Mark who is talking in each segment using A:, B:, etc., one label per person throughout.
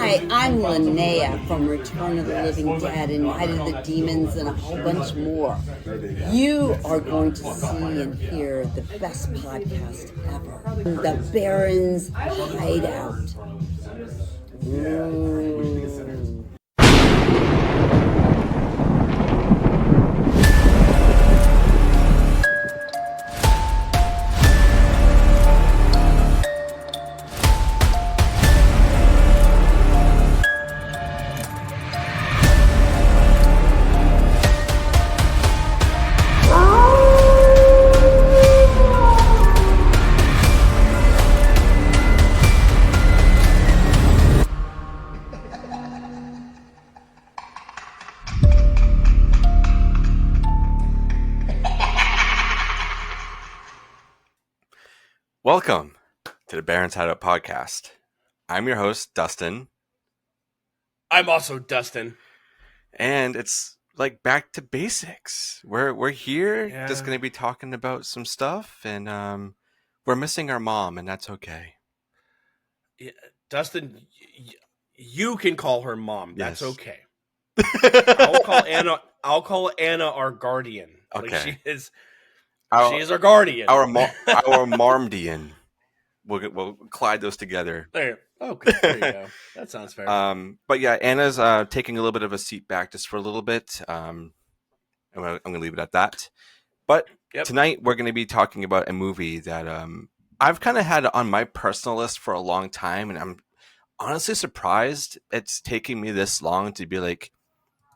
A: Hi, I'm Linnea from Return of the Living Dead and Night of the Demons and a whole bunch more. You are going to see and hear the best podcast ever. The Baron's Hideout. Ooh.
B: Welcome to the Baron's Hideout podcast. I'm your host, Dustin.
C: I'm also Dustin.
B: And it's like back to basics. We're here, just going to be talking about some stuff, and we're missing our mom, and that's okay.
C: Yeah, Dustin, you can call her mom. That's
B: Yes.
C: okay. I'll call Anna our guardian.
B: Okay.
C: Like she is our guardian.
B: Our Marmdian. We'll collide those together.
C: There you go. That sounds fair.
B: But yeah, Anna's taking a little bit of a seat back just for a little bit. I'm going to leave it at that. But Tonight we're going to be talking about a movie that I've kind of had on my personal list for a long time, and I'm honestly surprised it's taking me this long to be like,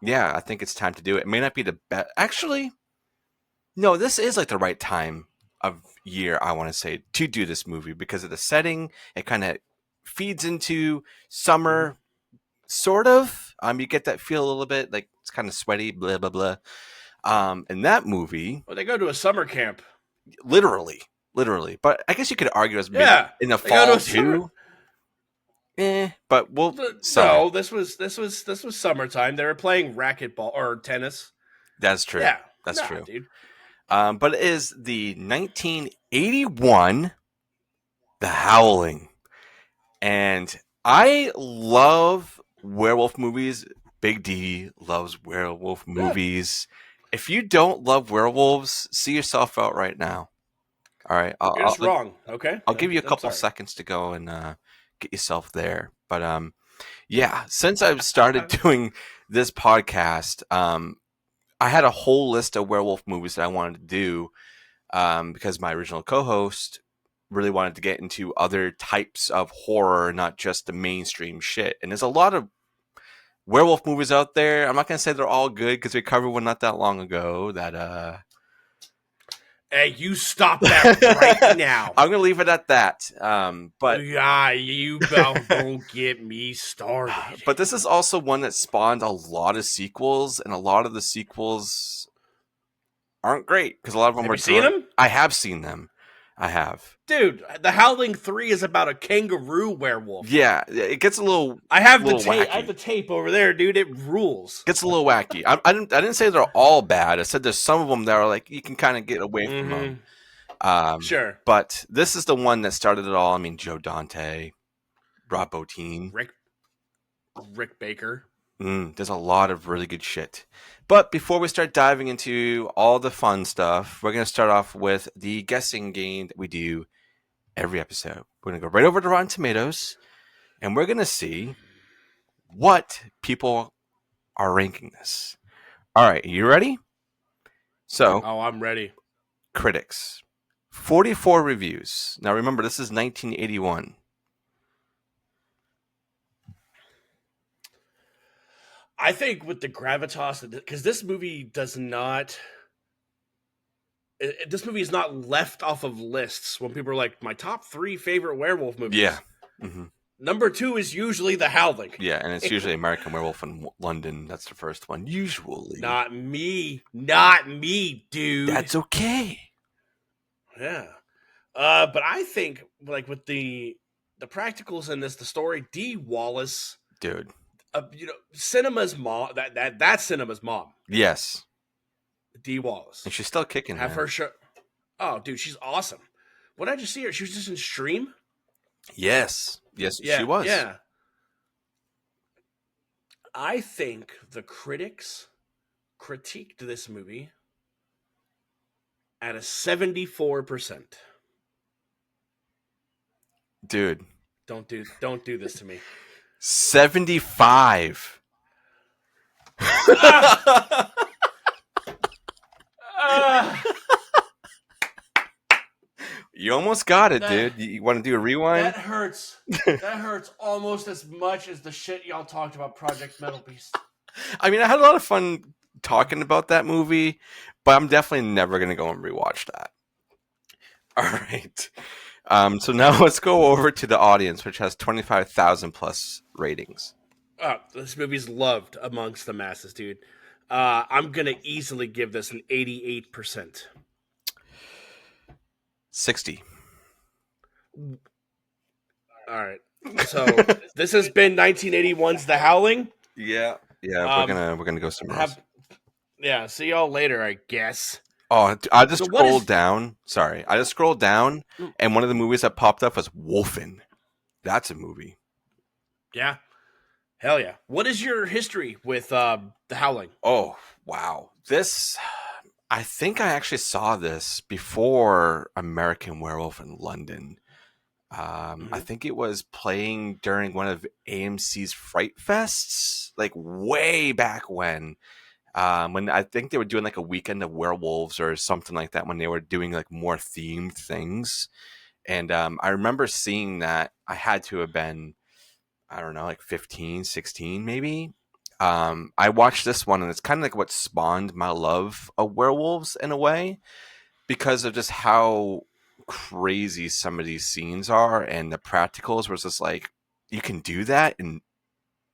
B: yeah, I think it's time to do it. It may not be the best. Actually, no, this is like the right time of year, I want to say, to do this movie because of the setting. It kind of feeds into summer, sort of. You get that feel a little bit, like it's kind of sweaty, blah, blah, blah. And that movie...
C: Well, they go to a summer camp.
B: Literally. But I guess you could argue as in the fall too. But we'll...
C: No, this was summertime. They were playing racquetball or tennis.
B: That's true.
C: Yeah.
B: That's true.
C: Dude.
B: But it is the 1981 The Howling. And I love werewolf movies. Big D loves werewolf movies. If you don't love werewolves, see yourself out right now. All right.
C: You're just wrong, okay?
B: I'll give you a couple seconds to go and get yourself there. But yeah, since I've started doing this podcast, I had a whole list of werewolf movies that I wanted to do because my original co-host really wanted to get into other types of horror, not just the mainstream shit. And there's a lot of werewolf movies out there. I'm not going to say they're all good because we covered one not that long ago that...
C: Hey, you stop that right now.
B: I'm going to leave it at that. But
C: yeah, you don't get me started.
B: But this is also one that spawned a lot of sequels, and a lot of the sequels aren't great because a lot of them
C: Have you seen them?
B: I have seen them. I have.
C: Dude, The Howling 3 is about a kangaroo werewolf.
B: Yeah, it gets a little.
C: I have the tape.
B: Wacky.
C: I have the tape over there, dude. It rules.
B: Gets a little wacky. I didn't say they're all bad. I said there's some of them that are like you can kind of get away from them.
C: Sure.
B: But this is the one that started it all. I mean, Joe Dante, Rob Bottin,
C: Rick Baker.
B: There's a lot of really good shit. But before we start diving into all the fun stuff, we're going to start off with the guessing game that we do every episode. We're going to go right over to Rotten Tomatoes, and we're going to see what people are ranking this. All right, you ready? So,
C: I'm ready.
B: Critics, 44 reviews. Now remember, this is 1981.
C: I think with the gravitas, because this movie does not... This movie is not left off of lists when people are like, my top 3 favorite werewolf movies.
B: Yeah. Mm-hmm.
C: Number 2 is usually The Howling.
B: Yeah, and it's usually American Werewolf in London. That's the first one, usually.
C: Not me, dude.
B: That's okay.
C: Yeah. But I think, like, with the practicals in this, the story, Dee Wallace...
B: Dude.
C: Cinema's mom. That's Cinema's mom.
B: Yes.
C: Dee Wallace.
B: And she's still kicking.
C: Have her show. Oh, dude, she's awesome. What did I just see her? She was just in Stream?
B: Yes. Yes, she was.
C: Yeah. I think the critics critiqued this movie at a 74%.
B: Dude.
C: Don't do this to me.
B: 75. You almost got it, dude. You want to do a rewind?
C: That hurts. That hurts almost as much as the shit y'all talked about Project Metal Beast.
B: I mean, I had a lot of fun talking about that movie, but I'm definitely never going to go and rewatch that. All right. So now let's go over to the audience, which has 25,000 plus ratings.
C: This movie's loved amongst the masses, dude. I'm going to easily give this an 88%.
B: 60.
C: All right. So this has been 1981's The Howling.
B: Yeah. Yeah, we're gonna go somewhere else.
C: Yeah, see y'all later, I guess.
B: Oh, I just scrolled down. Sorry, I just scrolled down, and one of the movies that popped up was Wolfen. That's a movie.
C: Yeah, hell yeah. What is your history with The Howling?
B: Oh wow, I think I actually saw this before American Werewolf in London. I think it was playing during one of AMC's Fright Fests, like way back when I think they were doing like a weekend of werewolves or something like that, when they were doing like more themed things. And I remember seeing that. I had to have been, I don't know, like 15, 16 maybe. I watched this one, and it's kind of like what spawned my love of werewolves in a way, because of just how crazy some of these scenes are, and the practicals was just like, you can do that, and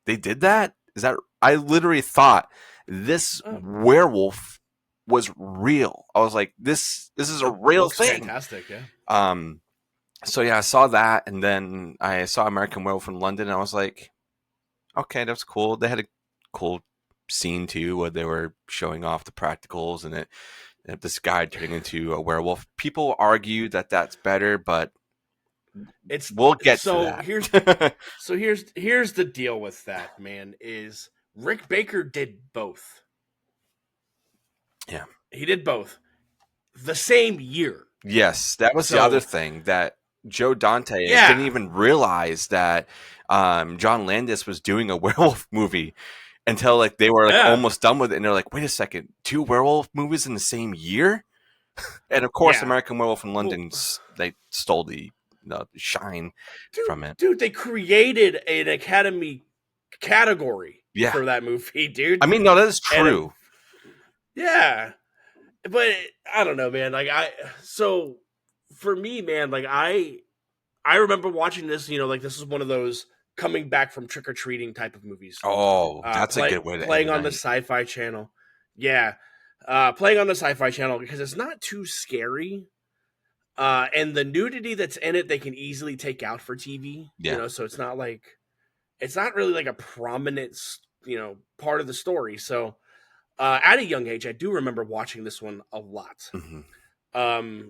B: they did that. I literally thought this werewolf was real. I was like, this is a real thing.
C: Fantastic, yeah.
B: So yeah, I saw that, and then I saw American Werewolf in London, and I was like, okay, that's cool. They had a cool scene too, where they were showing off the practicals, and this guy turning into a werewolf. People argue that that's better, but we'll get to that.
C: Here's the deal with that, man, is Rick Baker did both.
B: Yeah.
C: He did both the same year.
B: Yes, that was the other thing, that Joe Dante didn't even realize that John Landis was doing a werewolf movie until like they were like almost done with it, and they're like, wait a second, 2 werewolf movies in the same year? And of course, American Werewolf in London, they stole the shine from it.
C: Dude, they created an Academy category for that movie, dude.
B: I mean, no, that is true.
C: But I don't know, man. Like so for me, man, like I remember watching this, like this is one of those coming back from trick-or-treating type of movies.
B: Oh, that's a good way to
C: playing on the Sci-Fi Channel. Yeah. Playing on the Sci-Fi Channel because it's not too scary. And the nudity that's in it, they can easily take out for TV.
B: Yeah.
C: So it's not really like a prominent, part of the story. So at a young age, I do remember watching this one a lot.
B: Mm-hmm.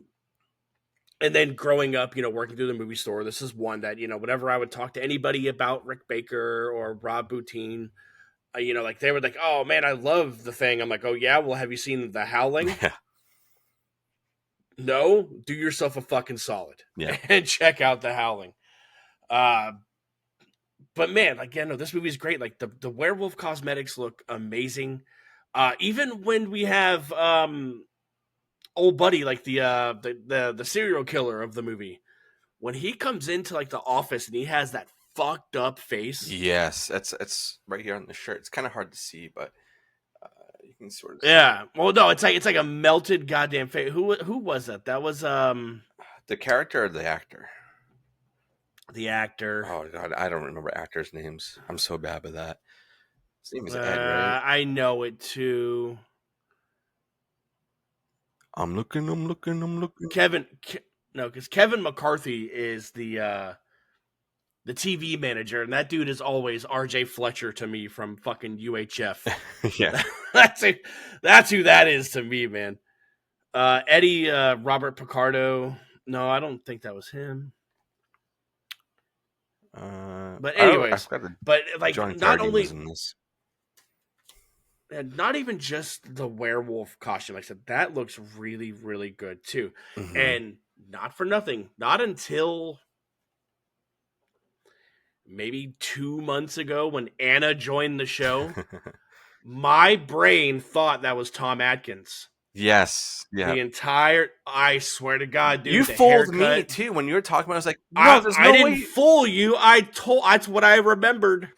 C: And then growing up, working through the movie store, this is one that, whenever I would talk to anybody about Rick Baker or Rob Bottin, like they were like, oh man, I love The Thing. I'm like, oh yeah, well, have you seen The Howling?
B: Yeah.
C: No, do yourself a fucking solid and check out The Howling. But man, again, this movie is great. Like the werewolf cosmetics look amazing. Even when we have old buddy, like the serial killer of the movie, when he comes into like the office and he has that fucked up face.
B: Yes, it's right here on the shirt. It's kind of hard to see, but you can sort of see.
C: Yeah. Well, no, it's like a melted goddamn face. Who was that? That was
B: the character or the actor?
C: The actor.
B: Oh god, I don't remember actors' names. I'm so bad with that. His name is Ed, right?
C: I know it too.
B: I'm looking.
C: Because Kevin McCarthy is the TV manager, and that dude is always R.J. Fletcher to me from fucking UHF.
B: Yeah,
C: that's who that is to me, man. Eddie Robert Picardo. No, I don't think that was him. But anyways, but like
B: Johnny
C: not
B: Tardy
C: only
B: was in this.
C: And not even just the werewolf costume. Like I said, that looks really, really good too.
B: Mm-hmm.
C: And not for nothing, not until maybe 2 months ago when Anna joined the show, my brain thought that was Tom Atkins.
B: Yes. Yeah.
C: I swear to God, dude.
B: You
C: the
B: fooled
C: haircut,
B: me too when you were talking about it. I was like, no, there's no
C: I didn't
B: way.
C: fool you. That's what I remembered.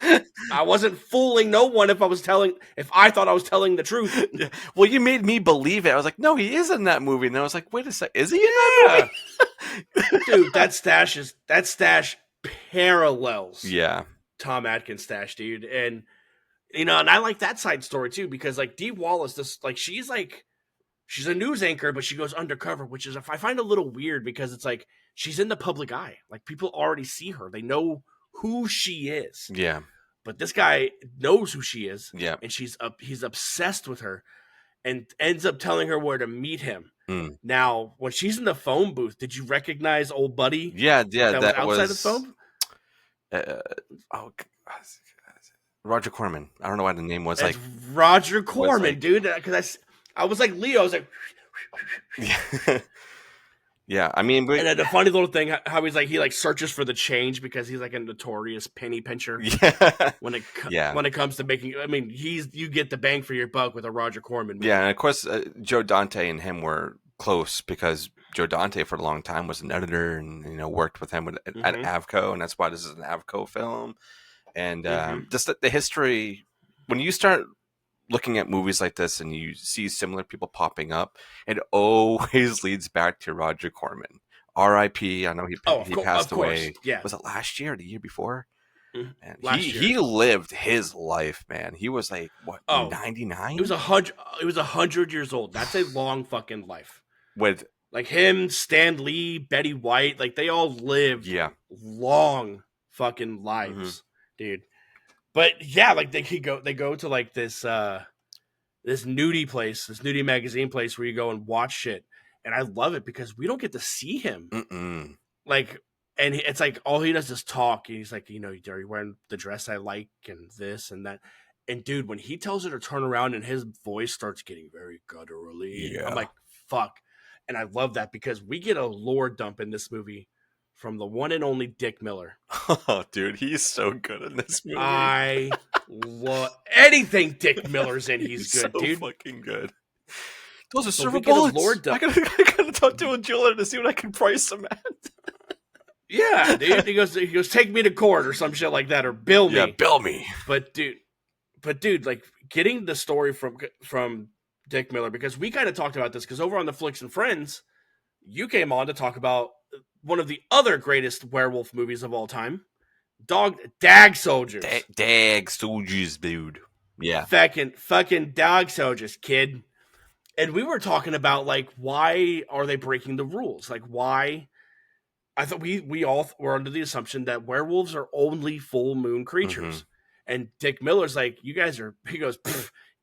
C: I wasn't fooling no one if I thought I was telling the truth.
B: Yeah. Well, you made me believe it. I was like, no, he is in that movie. And I was like, wait a sec, is he in that movie?
C: Dude, that stash parallels Tom Atkins stash, dude. And and I like that side story too, because like Dee Wallace, she's a news anchor, but she goes undercover, which is I find a little weird because it's like she's in the public eye. Like people already see her. They know who she is.
B: Yeah.
C: But this guy knows who she is.
B: Yeah.
C: And he's obsessed with her and ends up telling her where to meet him.
B: Mm.
C: Now, when she's in the phone booth, did you recognize old buddy?
B: Yeah,
C: that was outside the phone?
B: Roger Corman. I don't know why the name was
C: That's Roger Corman, dude. Because I was like Leo. I was like,
B: yeah. I mean,
C: and then the funny little thing, how he searches for the change because he's like a notorious penny pincher.
B: Yeah.
C: When it comes to making, I mean, you get the bang for your buck with a Roger Corman movie.
B: Yeah, and of course, Joe Dante and him were close because Joe Dante for a long time was an editor and worked with him at Avco, and that's why this is an Avco film. And just the history, when you start looking at movies like this and you see similar people popping up, it always leads back to Roger Corman. R.I.P. I know he passed away.
C: Yeah.
B: Was it last year or the year before? And
C: year.
B: He lived his life, man. He was like, what, 99?
C: It was 100 years old. That's a long fucking life.
B: With
C: like him, Stan Lee, Betty White, like they all lived long fucking lives, dude. But yeah, like they go to like this nudie place, this nudie magazine place where you go and watch shit. And I love it because we don't get to see him.
B: Mm-mm.
C: Like, and it's like all he does is talk. And he's like, are you wearing the dress I like and this and that? And dude, when he tells her to turn around and his voice starts getting very gutturally, I'm like, fuck. And I love that because we get a lore dump in this movie from the one and only Dick Miller.
B: Oh, dude, he's so good in this movie.
C: I love anything Dick Miller's in. He's good,
B: so
C: dude.
B: Fucking good. Those are silver bullets. I gotta talk to a jeweler to see what I can price them at.
C: Yeah, dude. He goes, take me to court or some shit like that, or bill me.
B: Yeah, bill me.
C: But dude, like getting the story from Dick Miller, because we kind of talked about this because over on the Flicks and Friends, you came on to talk about one of the other greatest werewolf movies of all time, Dag Soldiers.
B: Dag Soldiers, dude. Yeah.
C: Fucking Dog Soldiers, kid. And we were talking about like, why are they breaking the rules? Like, why? I thought we all were under the assumption that werewolves are only full moon creatures. And Dick Miller's like, he goes,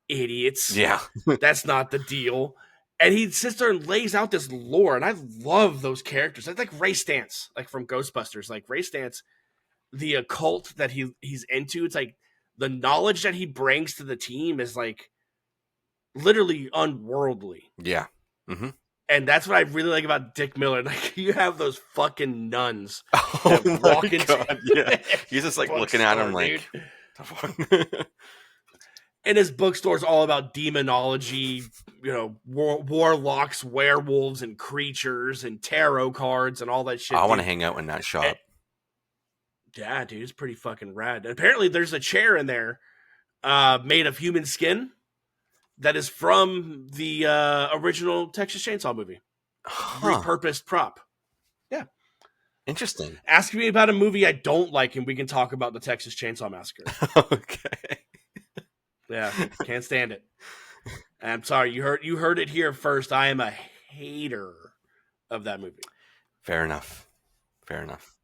C: idiots.
B: Yeah.
C: That's not the deal. And he sits there and lays out this lore. And I love those characters. That's like Ray Stantz, like from Ghostbusters. Like Ray Stantz, the occult that he's into, it's like the knowledge that he brings to the team is like literally unworldly.
B: Yeah. Mm-hmm.
C: And that's what I really like about Dick Miller. Like you have those fucking nuns
B: that walk into yeah. He's just like looking at him like
C: and his bookstore's all about demonology, warlocks, werewolves, and creatures, and tarot cards, and all that shit.
B: I want to hang out in that shop.
C: Yeah, dude, it's pretty fucking rad. And apparently, there's a chair in there made of human skin that is from the original Texas Chainsaw movie. Repurposed prop. Yeah.
B: Interesting.
C: Ask me about a movie I don't like, and we can talk about the Texas Chainsaw Massacre.
B: Okay.
C: Yeah, can't stand it. I'm sorry, you heard it here first. I am a hater of that movie.
B: Fair enough.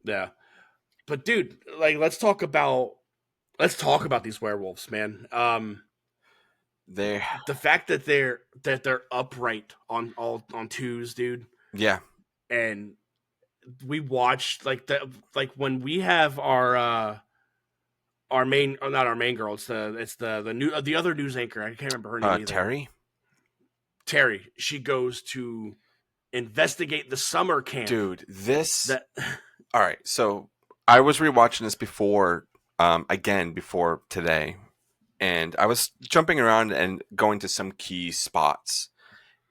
C: Yeah. But dude, like let's talk about these werewolves, man. The fact that they're upright on twos, dude.
B: Yeah.
C: And we watched like when we have our not our main girl. It's the other news anchor. I can't remember her name either. Terry. She goes to investigate the summer camp.
B: Dude, all right. So I was rewatching this before today, and I was jumping around and going to some key spots.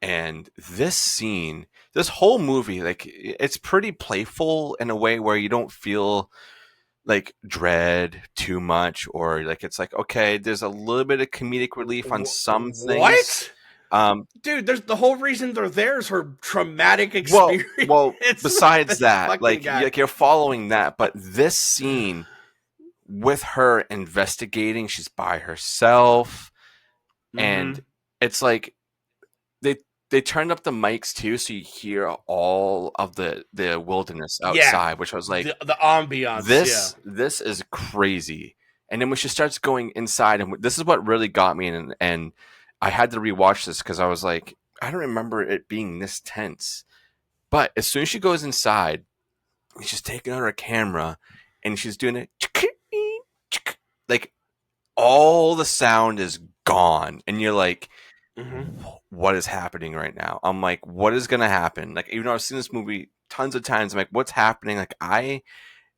B: And this scene, this whole movie, like, it's pretty playful in a way where you don't feel like dread too much, or like it's like, okay, there's a little bit of comedic relief on some things.
C: What? Dude, there's the whole reason they're there is her traumatic experience.
B: Well, besides that, like you're following that, but this scene with her investigating, she's by herself, and it's like they turned up the mics too, so you hear all of the wilderness outside, which I was like,
C: the ambiance.
B: This is crazy. And then when she starts going inside, and this is what really got me, and I had to rewatch this because I was like, I don't remember it being this tense. But as soon as she goes inside, she's taking out her camera and she's doing it, like all the sound is gone, and you're like, what is happening right now? I'm like, what is gonna happen? Like, even though I've seen this movie tons of times, I'm like, what's happening? Like,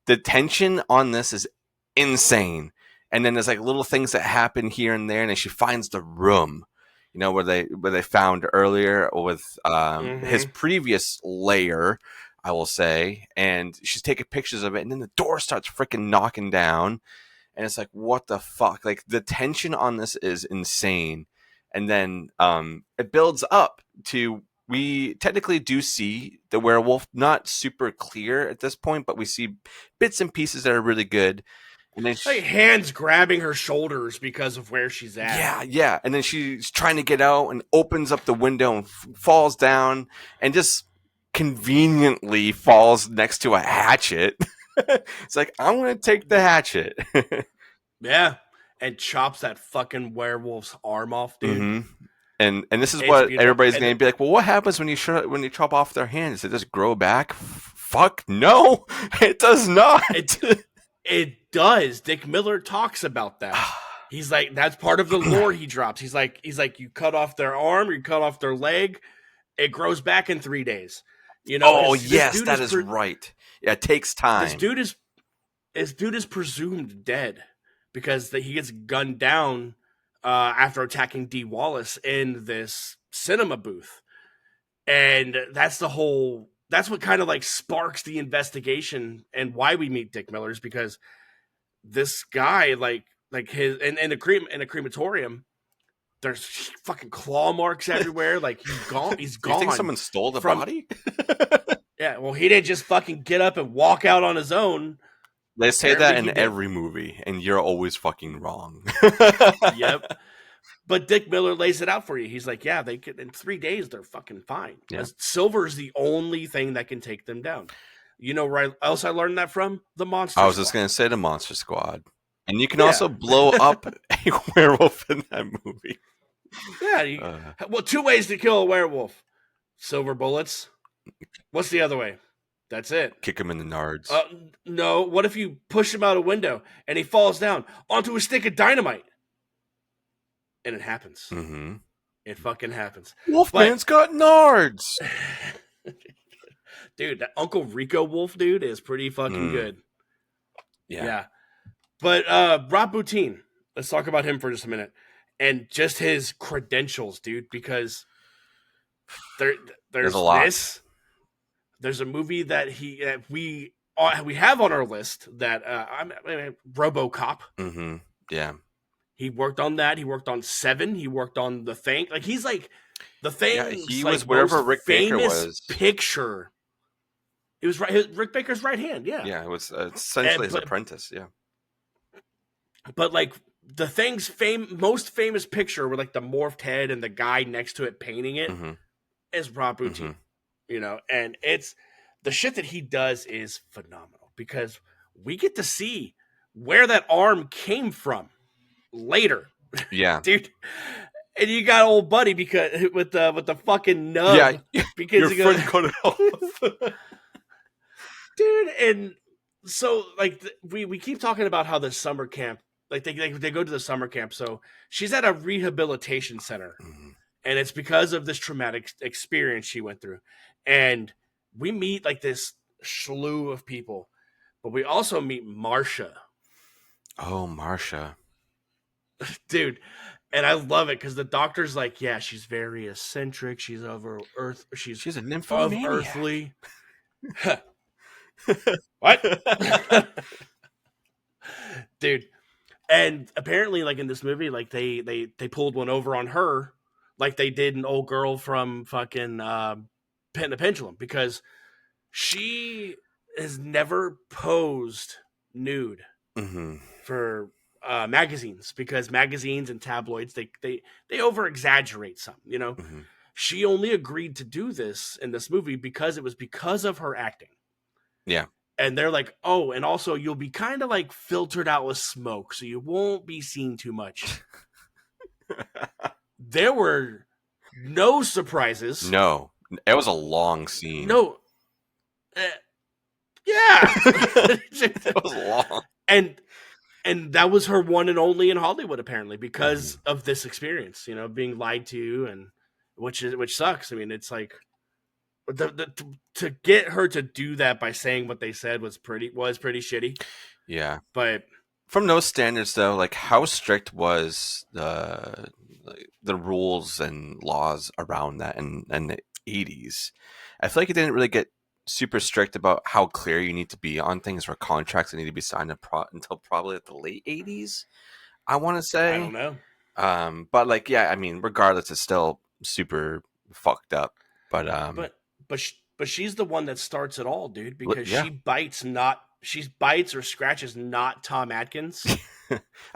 B: the tension on this is insane. And then there's like little things that happen here and there, and then she finds the room, you know, where they found earlier with his previous lair, I will say, and she's taking pictures of it, and then the door starts freaking knocking down, and it's like, what the fuck? Like, the tension on this is insane. And then it builds up to, we technically do see the werewolf, not super clear at this point, but we see bits and pieces that are really good. And then
C: like hands grabbing her shoulders because of where she's at.
B: Yeah. And then she's trying to get out and opens up the window and falls down and just conveniently falls next to a hatchet. It's like, I'm going to take the hatchet.
C: Yeah. And chops that fucking werewolf's arm off, dude.
B: And this is what everybody's going to be like, well, what happens when you chop off their hands? Does it just grow back? Fuck no, it does not.
C: It does. Dick Miller talks about that. He's like, that's part of the lore he drops. He's like, you cut off their arm, you cut off their leg, it grows back in 3 days. You know?
B: Oh, yes, that is right. Yeah, it takes time.
C: This dude is presumed dead because he gets gunned down after attacking Dee Wallace in this cinema booth. And that's what kind of like sparks the investigation and why we meet Dick Miller, is because this guy, like his, in a crematorium, there's fucking claw marks everywhere. Like, he's gone.
B: You think someone stole the body?
C: Yeah, well, he didn't just fucking get up and walk out on his own.
B: They say that in every movie, and you're always fucking wrong.
C: Yep. But Dick Miller lays it out for you. He's like, yeah, they can, in 3 days, they're fucking fine. Yeah. Silver is the only thing that can take them down. You know where else I learned that from? The Monster Squad.
B: I was just going to say the Monster Squad. And you can also blow up a werewolf in that movie.
C: Yeah. Well, 2 ways to kill a werewolf. Silver bullets. What's the other way? That's it.
B: Kick him in the nards.
C: No. What if you push him out a window and he falls down onto a stick of dynamite? And it happens. It fucking happens.
B: Wolfman's got nards.
C: Dude, that Uncle Rico Wolf dude is pretty fucking good. Yeah. But Rob Bottin, let's talk about him for just a minute. And just his credentials, dude, because there's
B: a lot.
C: There's a movie that we have on our list that RoboCop.
B: Yeah.
C: He worked on that. He worked on Seven. He worked on The Thing. Like, he's like The Thing.
B: Yeah, he was wherever Rick Baker was.
C: Picture. It was Rick Baker's right hand. Yeah.
B: Yeah, it was essentially his apprentice. Yeah.
C: But like The Thing's most famous picture with like the morphed head and the guy next to it painting it is Rob Bottin. You know, and it's the shit that he does is phenomenal because we get to see where that arm came from later.
B: Yeah.
C: Dude. And you got old buddy because with the fucking nub.
B: Yeah.
C: Because
B: your friend cut it off.
C: Dude, and so like we keep talking about how the summer camp like they go to the summer camp. So she's at a rehabilitation center,
B: Mm-hmm.
C: and it's because of this traumatic experience she went through. And we meet like this slew of people, but we also meet Marsha.
B: Oh, Marsha.
C: Dude. And I love it because the doctor's like, yeah, she's very eccentric. She's of Earth. She's
B: a
C: of
B: nymphomaniac.
C: earthly. What? Dude. And apparently, like in this movie, like they pulled one over on her, like they did an old girl from fucking Pen the Pendulum, because she has never posed nude
B: Mm-hmm.
C: for magazines, because magazines and tabloids they over exaggerate some, you know.
B: Mm-hmm.
C: She only agreed to do this in this movie because it was because of her acting.
B: Yeah.
C: And they're like, oh, and also you'll be kind of like filtered out with smoke, so you won't be seen too much. There were no surprises.
B: No, it was a long scene.
C: No. Yeah.
B: It was long.
C: And that was her one and only in Hollywood, apparently, because of this experience, you know, being lied to, and which sucks. I mean, it's like to get her to do that by saying what they said was pretty shitty.
B: Yeah.
C: But
B: from those standards, though, like how strict was the rules and laws around that in the 80s? I feel like it didn't really get super strict about how clear you need to be on things, or contracts that need to be signed until probably the late 80s, I want to say.
C: I don't know.
B: But like, yeah, I mean, regardless, it's still super fucked up. But
C: she's the one that starts it all, dude, because
B: yeah.
C: she bites or scratches not Tom Atkins.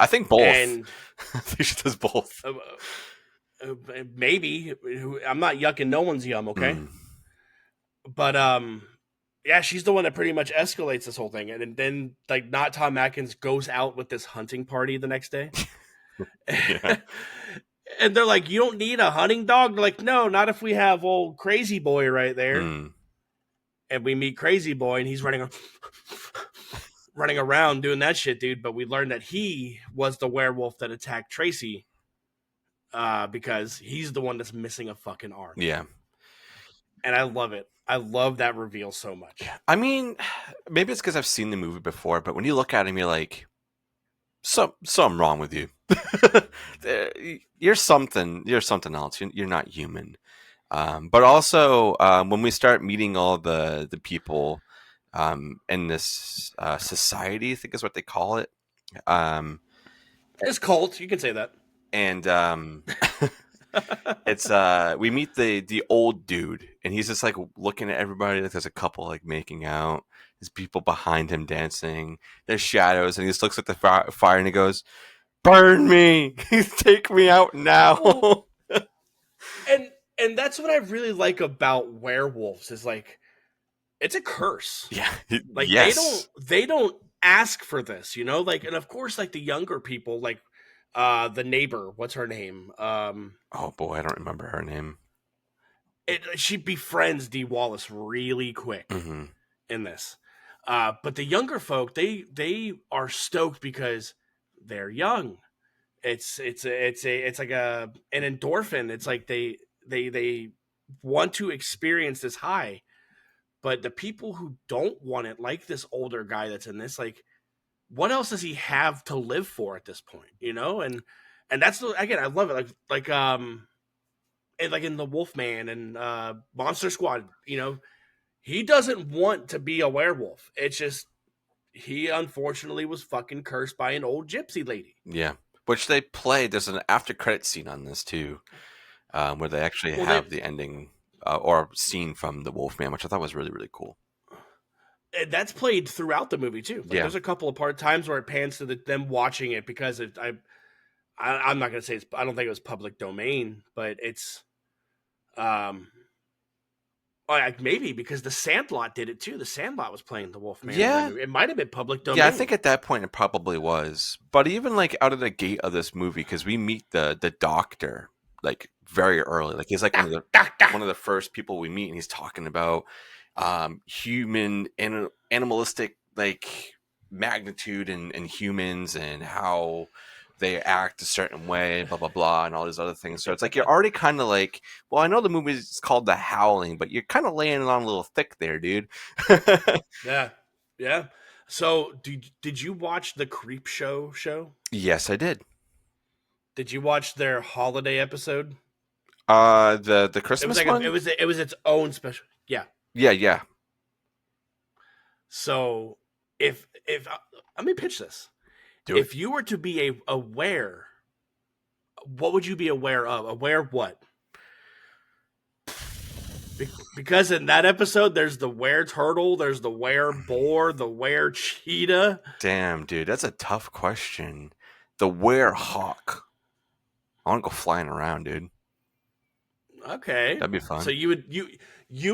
B: I think both.
C: And
B: I think she does both.
C: Maybe. I'm not yucking no one's yum, okay? But yeah, she's the one that pretty much escalates this whole thing, and then like not Tom Atkins goes out with this hunting party the next day. And they're like, you don't need a hunting dog? They're like, no, not if we have old Crazy Boy right there. And we meet Crazy Boy, and he's running around doing that shit, dude. But we learned that he was the werewolf that attacked Tracy, because he's the one that's missing a fucking arm.
B: Yeah.
C: And I love it. I love that reveal so much.
B: I mean, maybe it's because I've seen the movie before, but when you look at him, you're like, something wrong with you. You're something else. You're not human. But also, when we start meeting all the people in this society, I think is what they call it.
C: It's cult. You can say that.
B: And it's we meet the old dude, and he's just like looking at everybody. Like there's a couple like making out. There's people behind him dancing. There's shadows, and he just looks at the fire and he goes, "Burn me! Take me out now!"
C: And that's what I really like about werewolves is like, it's a curse.
B: Yeah,
C: like
B: yes.
C: they don't ask for this, you know. Like, and of course, like the younger people, like the neighbor, what's her name?
B: Oh boy, I don't remember her name.
C: She befriends Dee Wallace really quick in this. But the younger folk, they are stoked because they're young. It's like an endorphin. It's like they want to experience this high. But the people who don't want it, like this older guy that's in this, like, what else does he have to live for at this point? You know, and that's, again, I love it. Like in the Wolfman and Monster Squad, you know, he doesn't want to be a werewolf. It's just he unfortunately was fucking cursed by an old gypsy lady.
B: Yeah, which they played. There's an after credit scene on this too, where they actually have the ending or scene from the Wolfman, which I thought was really, really cool.
C: And that's played throughout the movie too. Like, there's a couple of times where it pans to them watching it, because I'm not gonna say I don't think it was public domain, but it's maybe because the Sandlot did it too. The Sandlot was playing the Wolfman.
B: Yeah,
C: it might have been public domain.
B: Yeah, I think at that point it probably was. But even like out of the gate of this movie, because we meet the doctor like very early. Like he's like one of the first people we meet, and he's talking about human and animalistic like magnitude in humans and how they act a certain way, blah blah blah, and all these other things. So it's like you're already kind of like, well, I know the movie is called The Howling, but you're kind of laying it on a little thick there, dude.
C: Yeah. So, did you watch the Creep Show?
B: Yes, I did.
C: Did you watch their holiday episode?
B: The Christmas one.
C: It was its own special. Yeah.
B: Yeah.
C: So if let me pitch this. If you were to be aware, what would you be aware of? Aware of what? Because in that episode, there's the were-turtle, there's the were-boar, the were-cheetah.
B: Damn, dude, that's a tough question. The were-hawk. I want to go flying around, dude.
C: Okay,
B: that'd be fun.
C: So you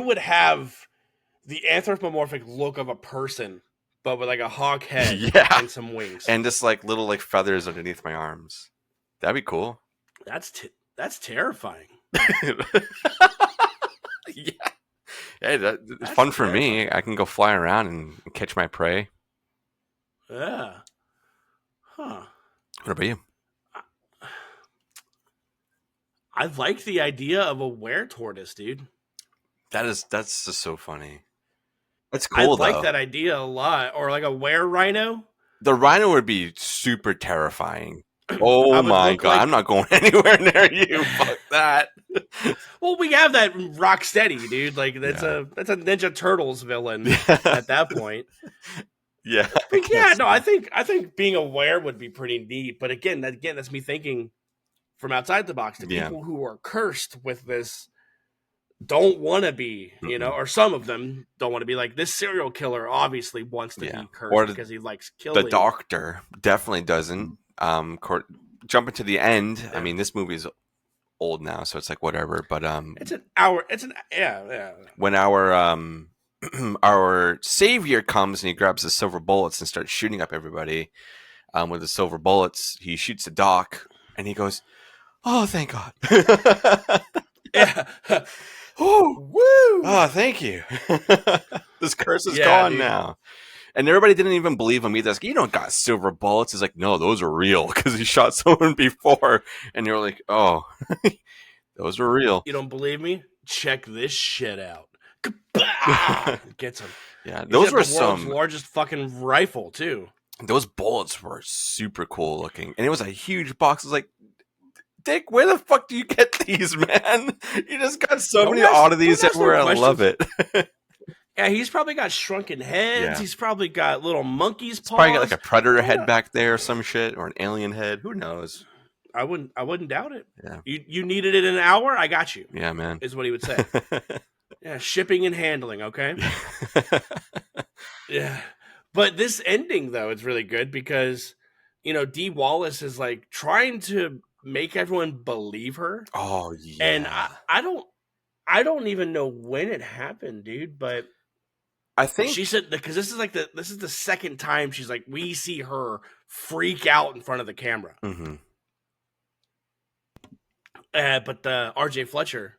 C: would have the anthropomorphic look of a person, but with like a hawk head and some wings,
B: and just like little like feathers underneath my arms. That'd be cool.
C: That's terrifying.
B: Yeah. Hey, it's fun for me. I can go fly around and catch my prey.
C: Yeah. Huh.
B: What about you?
C: I like the idea of a were-tortoise, dude.
B: That's just so funny. That's cool,
C: I like that idea a lot. Or like a were-rhino.
B: The rhino would be super terrifying. Oh my god, I'm not going anywhere near you. Fuck that.
C: Well, we have that Rocksteady, dude. Like that's a Ninja Turtles villain at that point.
B: Yeah.
C: But yeah, no, I think being aware would be pretty neat. But again, that's me thinking from outside the box. The people who are cursed with this don't want to be, you know, or some of them don't want to be. Like this serial killer obviously wants to be cursed because he likes killing.
B: The doctor definitely doesn't. Jumping to the end. I mean, this movie is old now, so it's like whatever. But
C: it's an hour. Yeah.
B: When our our savior comes and he grabs the silver bullets and starts shooting up everybody, with the silver bullets, he shoots the doc and he goes, "Oh, thank God!"
C: Yeah.
B: Oh, woo! Oh, thank you. This curse is gone now. And everybody didn't even believe him either. Like, you don't got silver bullets. He's like, no, those are real because he shot someone before. And you're like, oh, those are real.
C: You don't believe me? Check this shit out. Gets him.
B: Yeah, those were
C: the world's largest fucking rifle too.
B: Those bullets were super cool looking, and it was a huge box. I was like, Dick, where the fuck do you get these, man? You just got so many oddities everywhere. I love it.
C: Yeah, he's probably got shrunken heads. Yeah. He's probably got little monkey's paws.
B: Probably got like a predator head back there or some shit, or an alien head. Who knows?
C: I wouldn't doubt it.
B: Yeah.
C: You needed it in an hour? I got you.
B: Yeah, man.
C: Is what he would say. Yeah, shipping and handling, okay? Yeah. But this ending, though, is really good because, you know, Dee Wallace is like trying to make everyone believe her.
B: Oh, yeah.
C: And I don't even know when it happened, dude, but
B: I think
C: she said, because this is the second time she's like, we see her freak out in front of the camera.
B: Mm-hmm.
C: But RJ Fletcher,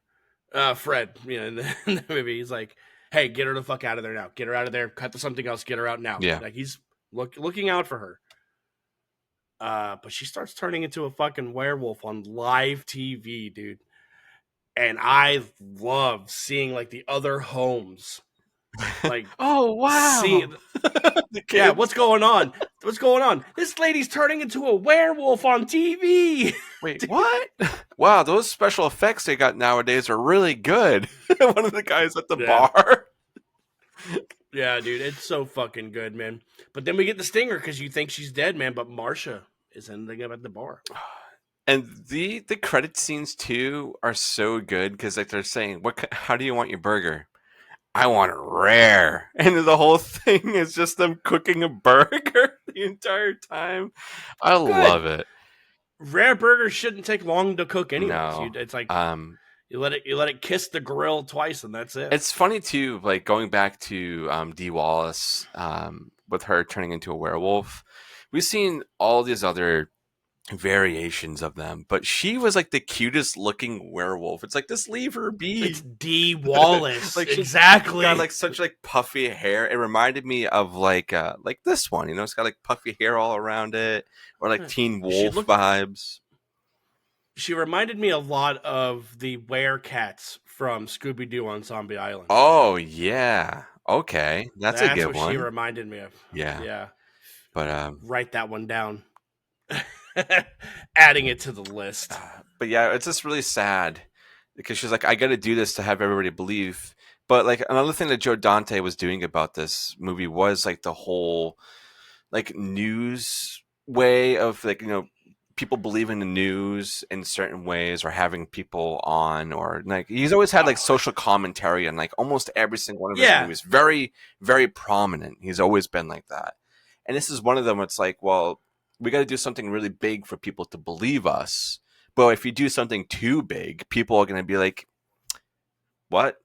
C: Fred, you know, in the movie, he's like, hey, get her the fuck out of there now. Get her out of there. Cut to something else. Get her out now.
B: Yeah.
C: Like he's looking out for her. But she starts turning into a fucking werewolf on live TV, dude. And I love seeing like the other homes. Like,
B: oh wow,
C: yeah, what's going on? What's going on? This lady's turning into a werewolf on TV.
B: Wait, what? Wow, those special effects they got nowadays are really good. One of the guys at the bar.
C: Yeah, dude, it's so fucking good, man. But then we get the stinger because you think she's dead, man. But Marsha is ending up at the bar.
B: And the credit scenes too are so good because like they're saying, how do you want your burger? I want it rare. And the whole thing is just them cooking a burger the entire time. I love it.
C: Rare burgers shouldn't take long to cook anyways.
B: No.
C: It's like you let it kiss the grill twice and that's it.
B: It's funny too, like going back to Dee Wallace, with her turning into a werewolf. We've seen all these other variations of them, but she was like the cutest looking werewolf. It's like, just leave her be.
C: It's Dee Wallace.
B: Like
C: exactly.
B: Got like such like puffy hair. It reminded me of like this one, it's got like puffy hair all around it, or like Teen Wolf vibes.
C: She reminded me a lot of the werecats from Scooby-Doo on Zombie Island.
B: Oh yeah. Okay. That's a good one.
C: That's what she reminded me of.
B: Yeah. But
C: write that one down. Adding it to the list.
B: But yeah, it's just really sad because she's like, I got to do this to have everybody believe. But like another thing that Joe Dante was doing about this movie was like the whole like news way of like, people believing the news in certain ways, or having people on, or like he's always had like social commentary on like almost every single one of his movies. Very, very prominent. He's always been like that. And this is one of them. It's like, well, we got to do something really big for people to believe us. But if you do something too big, people are going to be like, what?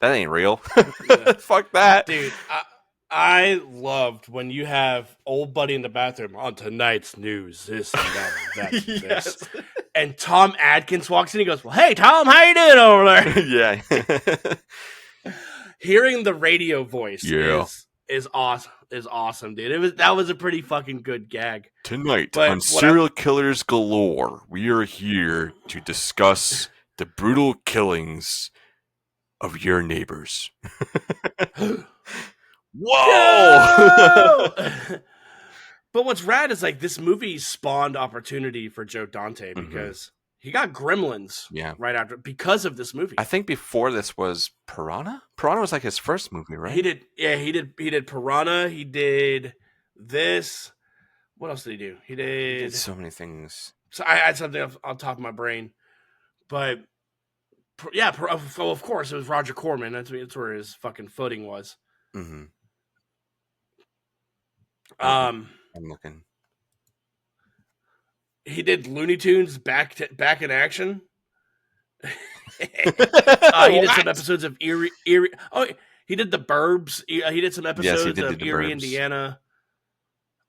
B: That ain't real. Fuck that.
C: Dude, I loved when you have old buddy in the bathroom on tonight's news, this and that, this. And Tom Adkins walks in, he goes, well, hey, Tom, how you doing over there?
B: Yeah.
C: Hearing the radio voice is awesome, dude. That was a pretty fucking good gag.
B: Tonight on Serial Killers Galore, we are here to discuss the brutal killings of your neighbors. Whoa!
C: But what's rad is like this movie spawned opportunity for Joe Dante because he got Gremlins right after because of this movie.
B: I think before this was Piranha. Piranha was like his first movie, right?
C: He did Piranha. He did this. What else did he do? He did
B: so many things.
C: So I had something on top of my brain, but yeah, of course it was Roger Corman. That's where his fucking footing was.
B: Mm-hmm.
C: I'm
B: looking.
C: He did Looney Tunes back in action. He did some episodes of Erie. Oh, he did the Burbs. He did some episodes of Erie, Indiana.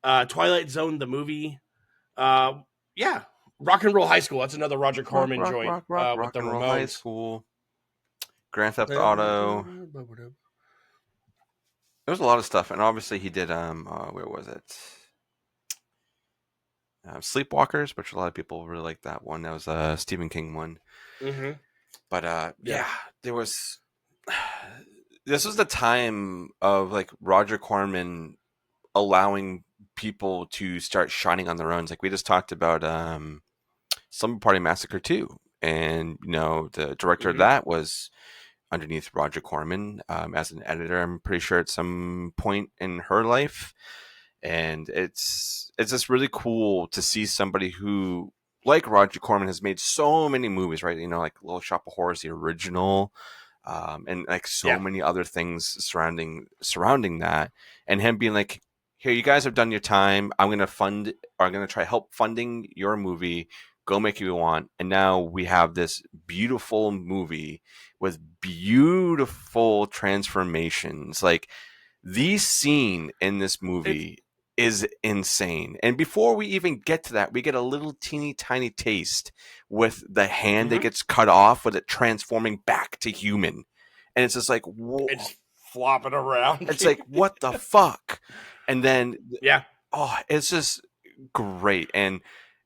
C: Twilight Zone, the movie. Rock and Roll High School. That's another Roger Corman joint with the Ramones.
B: High School. Grand Theft Auto. There was a lot of stuff, and obviously he did. Where was it? Sleepwalkers, which a lot of people really like that one. That was a Stephen King one.
C: Mm-hmm.
B: But there was. This was the time of like Roger Corman allowing people to start shining on their own. Like we just talked about Slumber Party Massacre 2, and the director of that was underneath Roger Corman as an editor. I'm pretty sure at some point in her life, and it's just really cool to see somebody who, like Roger Corman, has made so many movies, right? Like Little Shop of Horrors, the original, and like so many other things surrounding that, and him being like, here, you guys have done your time. I'm going to try help funding your movie. Go make it you want. And now we have this beautiful movie with beautiful transformations. Like the scene in this movie is insane. And before we even get to that, we get a little teeny tiny taste with the hand that gets cut off, with it transforming back to human. And it's just like, whoa.
C: It's flopping around.
B: It's like, what the fuck? And then, it's just great. And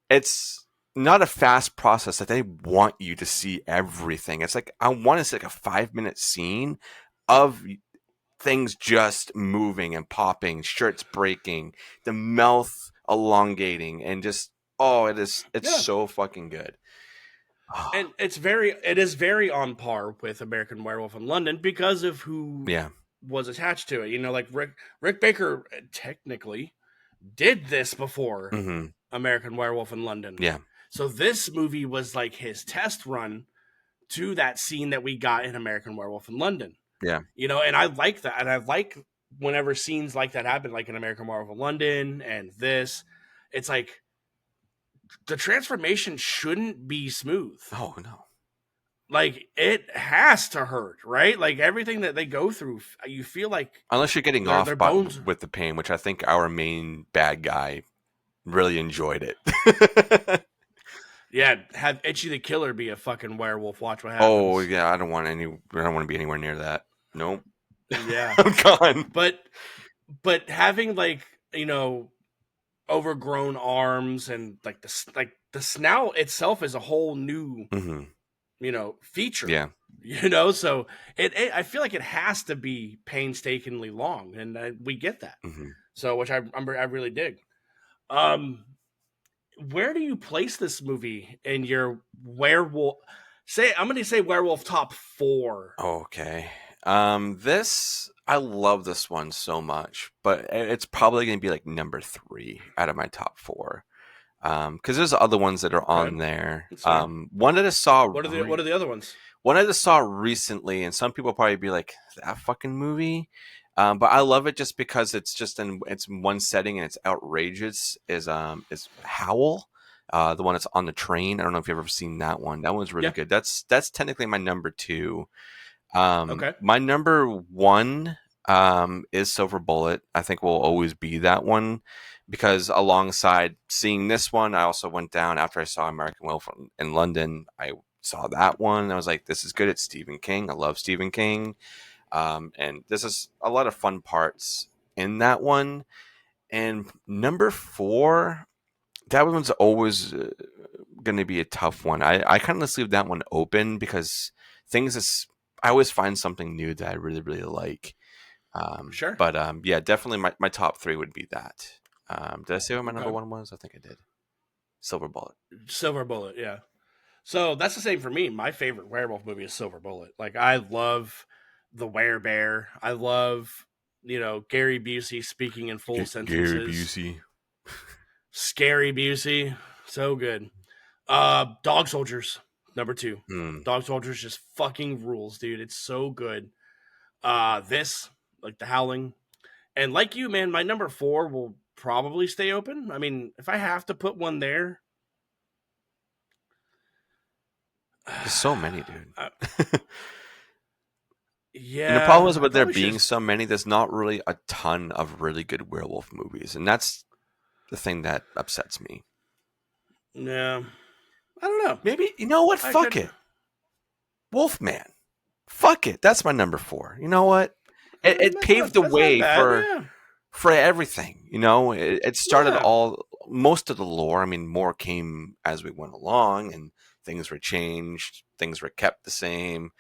B: it's not a fast process that they want you to see everything. It's like, I want to see like a 5-minute scene of things just moving and popping, shirts breaking, the mouth elongating, and just, it's so fucking good.
C: And it is very on par with American Werewolf in London because of who was attached to it. Like Rick Baker technically did this before American Werewolf in London.
B: Yeah.
C: So this movie was like his test run to that scene that we got in American Werewolf in London.
B: Yeah.
C: And I like that. And I like whenever scenes like that happen, like in American Werewolf in London and this, it's like the transformation shouldn't be smooth.
B: Oh, no.
C: Like, it has to hurt, right? Like, everything that they go through, you feel like...
B: Unless you're getting off with the pain, which I think our main bad guy really enjoyed it.
C: Yeah, have Itchy the Killer be a fucking werewolf. Watch what happens.
B: Oh yeah, I don't want to be anywhere near that. Nope.
C: Yeah,
B: I'm gone.
C: But having like, overgrown arms and like the snout itself is a whole new feature.
B: Yeah.
C: So I feel like it has to be painstakingly long, and we get that. So which I really dig. Where do you place this movie in your werewolf? I'm going to say werewolf top 4.
B: Okay. This I love this one so much, but it's probably going to be like number 3 out of my top 4. Because there's other ones that are on there. One that I saw.
C: What are the other ones?
B: One I just saw recently, and some people probably be like, "That fucking movie." But I love it just because it's just it's one setting and it's outrageous. Is Howl, the one that's on the train? I don't know if you've ever seen that one. That one's really good. That's technically my number 2.
C: Okay.
B: My number 1 is Silver Bullet. I think will always be that one because alongside seeing this one, I also went down after I saw American Werewolf in London. I saw that one. I was like, this is good. It's Stephen King. I love Stephen King. And this is a lot of fun parts in that one. And number 4, that one's always going to be a tough one. I kind of just leave that one open because I always find something new that I really, really like.
C: Sure.
B: But yeah, definitely my top 3 would be that. Did I say what my number 1 was? I think I did. Silver Bullet.
C: Silver Bullet, yeah. So that's the same for me. My favorite werewolf movie is Silver Bullet. Like, I love the werebear. I love, Gary Busey speaking in full sentences.
B: Gary Busey.
C: Scary Busey. So good. Dog Soldiers, number 2. Dog Soldiers just fucking rules, dude. It's so good. This, like the Howling. And like you, man, my number 4 will probably stay open. I mean, if I have to put one there.
B: There's so many, dude.
C: Yeah.
B: And the problem is with there being so many, there's not really a ton of really good werewolf movies. And that's the thing that upsets me.
C: Yeah. I don't know.
B: Maybe, you know what? Fuck it. Wolfman. Fuck it. That's my number 4. You know what? It paved the way for everything. It started most of the lore. I mean, more came as we went along and things were changed. Things were kept the same.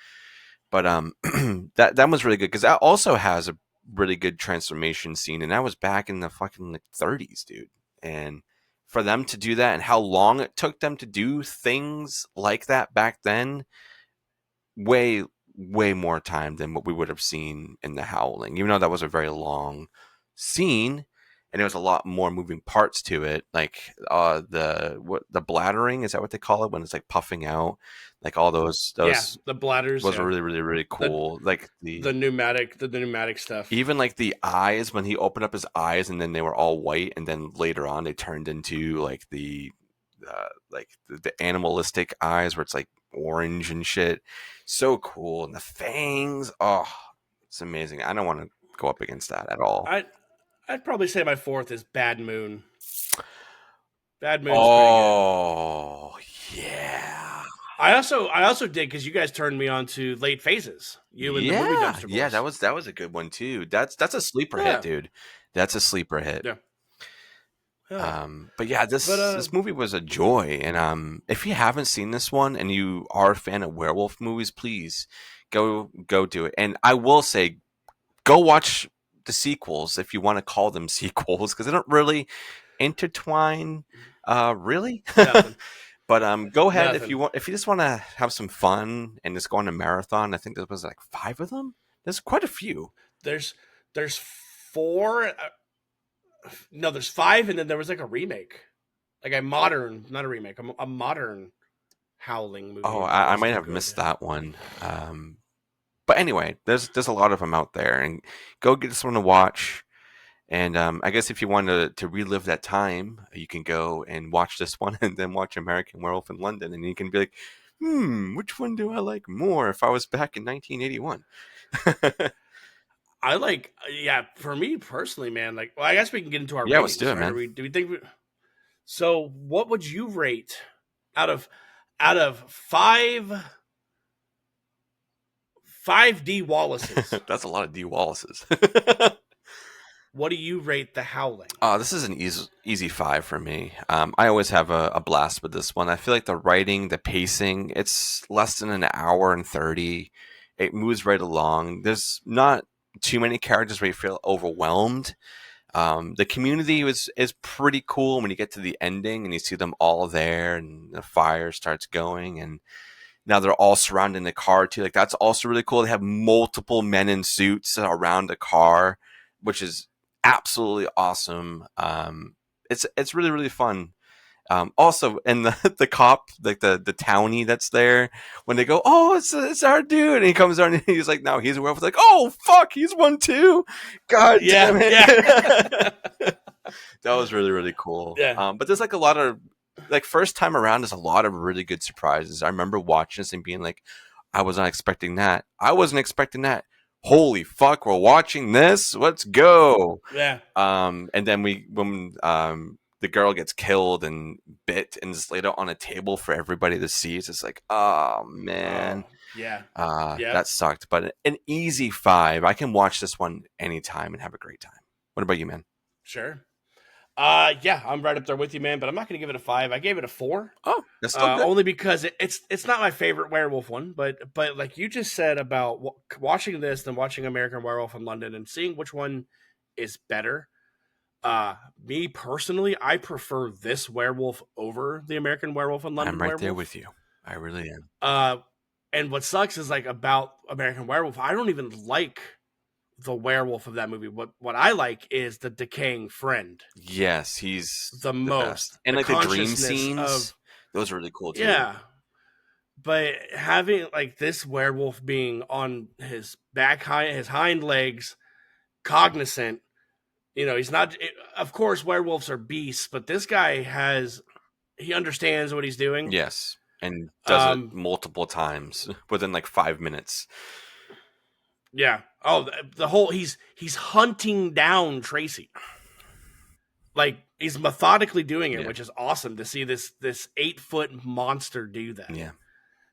B: But that was really good because that also has a really good transformation scene. And that was back in the fucking 30s, dude. And for them to do that and how long it took them to do things like that back then, way more time than what we would have seen in The Howling. Even though that was a very long scene and there was a lot more moving parts to it, like the bladdering, is that what they call it when it's like puffing out, like all those
C: the bladders
B: was really, really, really cool. Like the
C: pneumatic stuff.
B: Even like the eyes, when he opened up his eyes and then they were all white and then later on they turned into like the animalistic eyes where it's like orange and shit. So cool. And the fangs, it's amazing. I don't want to go up against that at all.
C: I'd probably say my 4th is Bad Moon. Bad Moon's
B: pretty good. Yeah.
C: I also did, because you guys turned me on to Late Phases. You and the movie Dumpster Boys.
B: Yeah, that was a good one too. That's a sleeper hit, dude. That's a sleeper hit.
C: Yeah.
B: But yeah, this movie was a joy, and if you haven't seen this one and you are a fan of werewolf movies, please go do it. And I will say, go watch the sequels if you want to call them sequels, because they don't really intertwine, really. But go ahead if you just want to have some fun and just go on a marathon. I think there was like 5 of them. There's quite a few.
C: There's 4. No, there's 5, and then there was like a remake, like a modern, not a remake, a modern Howling movie.
B: Oh, I might have missed that one. But anyway, there's a lot of them out there, and go get this one to watch. And I guess if you want to relive that time, you can go and watch this one and then watch American Werewolf in London, and you can be like, which one do I like more if I was back in 1981?
C: I like, for me personally, man, like, well, I guess we can get into our ratings.
B: Yeah, let's do it, man.
C: Do we think So, what would you rate out of five D Wallaces?
B: That's a lot of D Wallaces.
C: What do you rate The Howling?
B: This is an easy 5 for me. I always have a blast with this one. I feel like the writing, the pacing, it's less than an hour and 30. It moves right along. There's not too many characters where you feel overwhelmed. The community is pretty cool when you get to the ending and you see them all there and the fire starts going and now they're all surrounding the car too. Like that's also really cool. They have multiple men in suits around the car, which is absolutely awesome. It's really, really fun. Also, and the cop, like the townie that's there, when they go, oh, it's our dude, and he comes on and he's like, no, he's a werewolf. Like, oh fuck, he's one too. God damn it.
C: Yeah.
B: That was really, really cool.
C: Yeah.
B: But there's like a lot of like first time around, there's a lot of really good surprises. I remember watching this and being like, I was not expecting that. I wasn't expecting that. Holy fuck, we're watching this. Let's go.
C: Yeah.
B: And then when the girl gets killed and bit and just laid out on a table for everybody to see, it's just like, oh man.
C: Yeah.
B: That sucked. But an easy 5. I can watch this one anytime and have a great time. What about you, man?
C: Sure. Yeah, I'm right up there with you, man. But I'm not going to give it a 5. I gave it a 4.
B: Oh, that's still good.
C: Only because it's not my favorite werewolf one. But like you just said about watching this and watching American Werewolf in London and seeing which one is better. Me personally, I prefer this werewolf over the American Werewolf in London.
B: I'm right
C: werewolf.
B: there with you. I really am.
C: And what sucks is like about American Werewolf, I don't even like the werewolf of that movie. What I like is the decaying friend.
B: Yes, he's
C: the most
B: best. And like the dream scenes, those are really cool too.
C: Yeah, but having like this werewolf being on his his hind legs, cognizant. You know, he's not. Of course, werewolves are beasts, but this guy he understands what he's doing.
B: Yes, and does it multiple times within like 5 minutes.
C: Yeah. Oh, the whole he's hunting down Tracy. Like he's methodically doing it, which is awesome to see this 8-foot monster do that.
B: Yeah.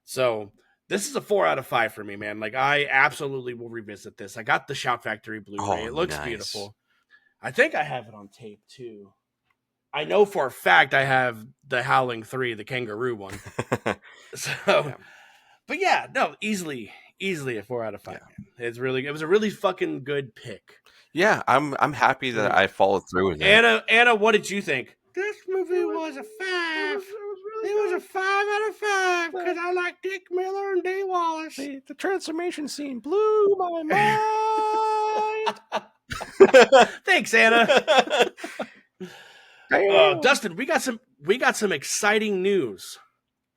C: So this is a 4 out of 5 for me, man. Like I absolutely will revisit this. I got the Shout Factory Blu-ray. It looks beautiful. I think I have it on tape too. I know for a fact I have the Howling 3, the kangaroo one. But yeah, no, easily a 4 out of 5. Yeah. It was a really fucking good pick.
B: Yeah, I'm happy that I followed through with it.
C: Anna, what did you think? This movie was a 5. It was a 5 out of 5 because I like Dick Miller and Dane Wallace.
B: The transformation scene blew my mind.
C: Thanks, Anna. Dustin, we got some exciting news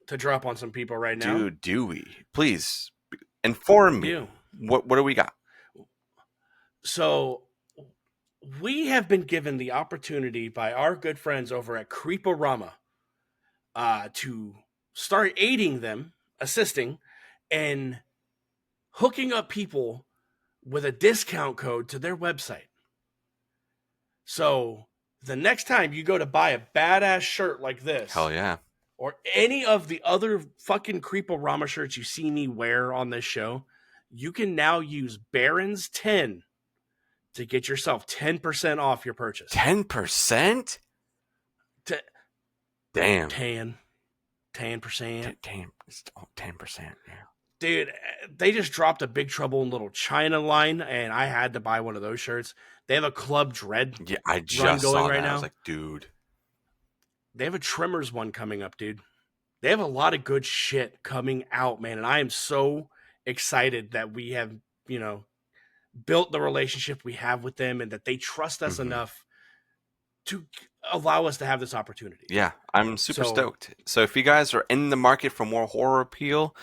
C: to drop on some people right now.
B: Dude, do we? Please inform me. What do we got?
C: So we have been given the opportunity by our good friends over at Creeporama to start assisting, and hooking up people with a discount code to their website. So the next time you go to buy a badass shirt like this,
B: hell yeah,
C: or any of the other fucking Creeporama shirts you see me wear on this show, you can now use Barron's 10 to get yourself 10% off your purchase.
B: 10%? Damn.
C: 10%.
B: 10%. Yeah.
C: Dude, they just dropped a Big Trouble in Little China line, and I had to buy one of those shirts. They have a Club Dread
B: I just saw that. I was like, dude.
C: They have a Tremors one coming up, dude. They have a lot of good shit coming out, man, and I am so excited that we have, built the relationship we have with them and that they trust us enough to allow us to have this opportunity.
B: Yeah, I'm super stoked. So if you guys are in the market for more horror appeal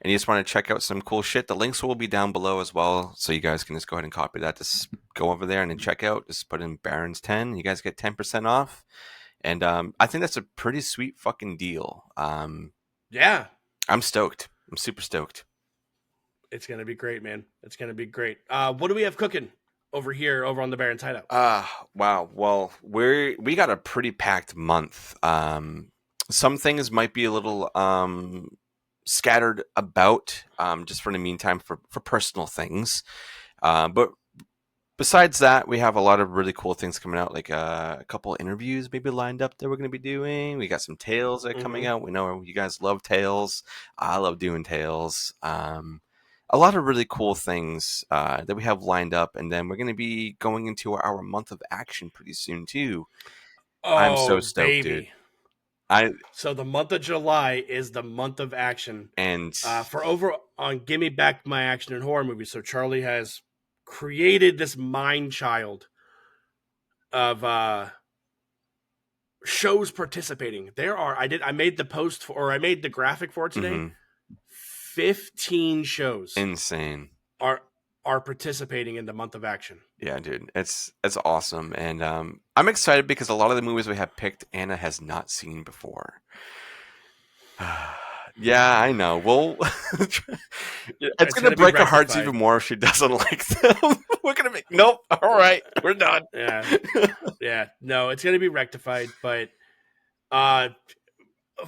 B: and you just want to check out some cool shit, the links will be down below as well. So you guys can just go ahead and copy that. Just go over there and then check out. Just put in Barron's 10. You guys get 10% off. And I think that's a pretty sweet fucking deal.
C: Yeah.
B: I'm stoked. I'm super stoked.
C: It's going to be great, man. It's going to be great. What do we have cooking? over here over on the Baron's Hideout?
B: Wow. Well, we got a pretty packed month. Some things might be a little scattered about just for the meantime for personal things. But besides that, we have a lot of really cool things coming out, like a couple interviews maybe lined up that we're going to be doing. We got some tales that are coming out. We know you guys love tales. I love doing tales. A lot of really cool things that we have lined up, and then we're going to be going into our month of action pretty soon too.
C: Oh,
B: I'm so stoked,
C: baby.
B: dude.
C: So the month of July is the month of action,
B: and
C: for over on Give Me Back My Action and Horror Movies. So Charlie has created this mind child of shows participating. I made the post I made the graphic for it today. 15 shows,
B: insane,
C: are participating in the month of action.
B: Yeah, dude, it's awesome, and I'm excited because a lot of the movies we have picked, Anna has not seen before. Yeah, I know. Well, it's gonna break her hearts even more if she doesn't like them. We're gonna make nope. All right, we're done.
C: Yeah. No, it's gonna be rectified, but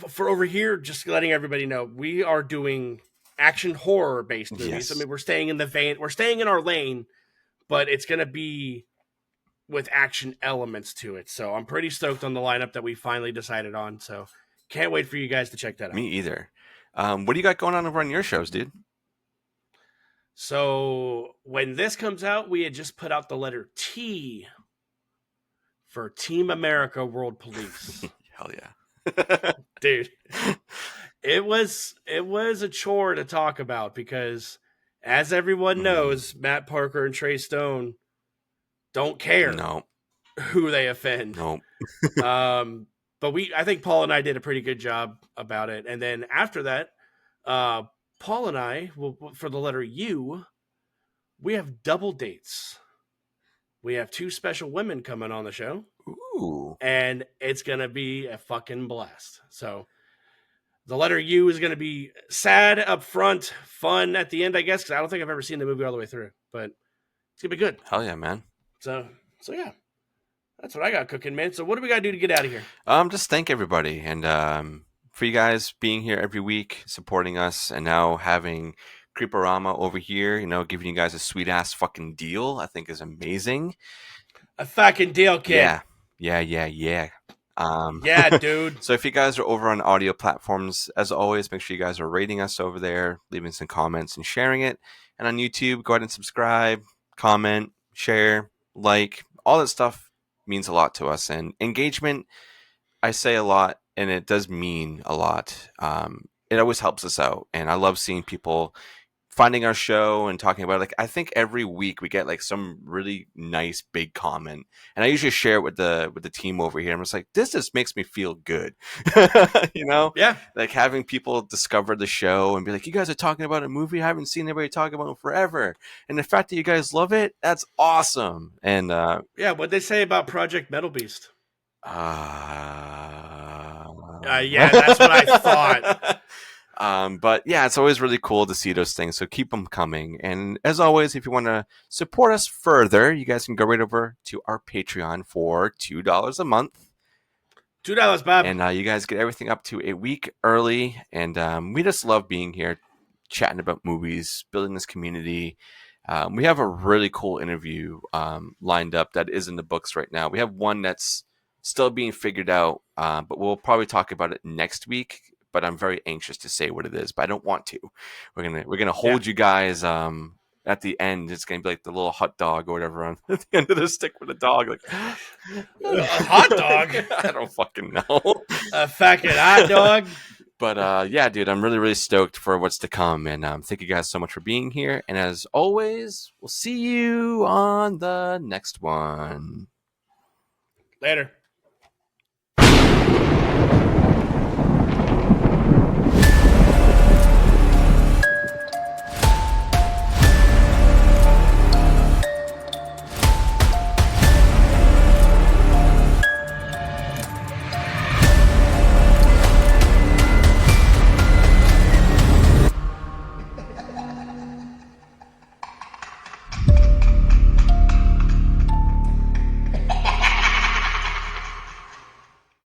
C: for over here, just letting everybody know, we are doing action horror based movies.
B: Yes.
C: I mean, we're staying in the vein, we're staying in our lane, but it's going to be with action elements to it. So I'm pretty stoked on the lineup that we finally decided on. So can't wait for you guys to check that out.
B: Me either. What do you got going on over on your shows, dude?
C: So when this comes out, we had just put out the letter T for Team America World Police.
B: Hell yeah.
C: Dude, it was a chore to talk about because, as everyone knows, Matt Parker and Trey Stone don't care who they offend.
B: No.
C: But I think Paul and I did a pretty good job about it. And then after that, Paul and I, for the letter U, we have double dates. We have 2 special women coming on the show.
B: Ooh.
C: And it's going to be a fucking blast. So the letter U is going to be sad up front, fun at the end, I guess, because I don't think I've ever seen the movie all the way through. But it's going to be good.
B: Hell yeah, man.
C: So yeah. That's what I got cooking, man. So what do we got to do to get out of here?
B: Just thank everybody. And for you guys being here every week, supporting us, and now having Creeporama over here, giving you guys a sweet-ass fucking deal, I think is amazing.
C: A fucking deal, kid.
B: Yeah.
C: Yeah, dude.
B: So if you guys are over on audio platforms, as always, make sure you guys are rating us over there, leaving some comments and sharing it. And on YouTube, go ahead and subscribe, comment, share, like. All that stuff means a lot to us. And engagement, I say a lot, and it does mean a lot. It always helps us out. And I love seeing people finding our show and talking about it. Like, I think every week we get like some really nice big comment, and I usually share it with the team over here. I'm just like, this just makes me feel good.
C: Yeah,
B: like having people discover the show and be like, you guys are talking about a movie I haven't seen anybody talk about in forever, and the fact that you guys love it, that's awesome. And
C: yeah, what'd they say about Project Metal Beast? Yeah, that's what I thought.
B: But yeah, it's always really cool to see those things. So keep them coming. And as always, if you want to support us further, you guys can go right over to our Patreon for $2 a month.
C: $2, Bob.
B: And you guys get everything up to a week early. And we just love being here, chatting about movies, building this community. We have a really cool interview lined up that is in the books right now. We have one that's still being figured out, but we'll probably talk about it next week. But I'm very anxious to say what it is, but I don't want to. We're gonna hold you guys at the end. It's gonna be like the little hot dog or whatever on at the end of the stick with a dog. Like
C: a hot dog?
B: I don't fucking know.
C: A fucking hot dog.
B: But yeah, dude, I'm really, really stoked for what's to come. And thank you guys so much for being here. And as always, we'll see you on the next one.
C: Later.